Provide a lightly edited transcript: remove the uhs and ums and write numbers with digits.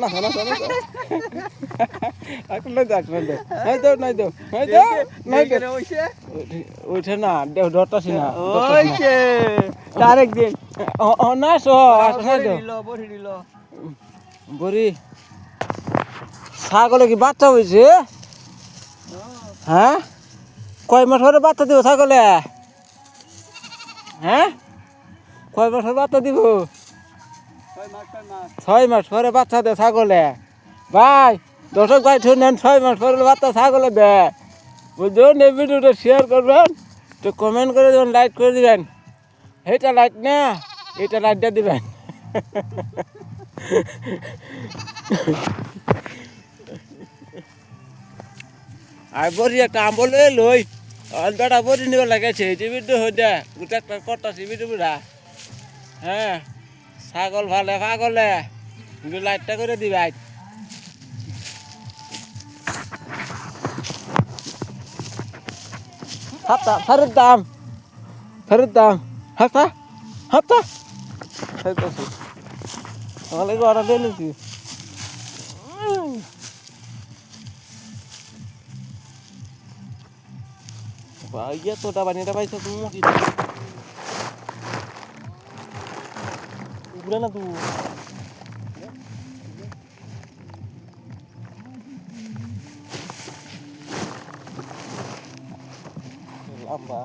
না না না আকলে দেখ নাই দাও নাই দাও নাই দাও নাই দাও ওইটা না ডরতাছি না ওইছে তারেক দিন না সো নাই দাও বড়ি দিল বড়ি ছাগলে কি বাচ্চা হইছে হ্যাঁ কয় মাস পরে বাচ্চা দিব ছাগলে হ্যাঁ কয় মাস পরে বাচ্চা দিব 6 মাস পরে বাচ্চা দে ছাগলে ভাই দর্শক ভাই শুনেন 6 মাস পরে বাচ্চা ছাগলে দে বুঝুন এই ভিডিওটা শেয়ার করবেন তো কমেন্ট করে দেবেন লাইক করে দিবেন এইটা লাইক না এটা লাইক দিয়ে দিবেন আর বড়ি একটা আম্বল লই বেটা বড়ি নিবার লাগাইছে টিভিটো হয়ে দে গোটা একটা কটা টিভিটো বুড়া হ্যাঁ ছাগল ভালে পাগলে লাইটটা করে দিবাই হাতা ফেরত দাম হাতা হাতা আমার অর্ডার দিয়ে নিচ্ছি ইয়ে তোটা বানিয়ে পাইছো তুমি উড়ে না তুই lamba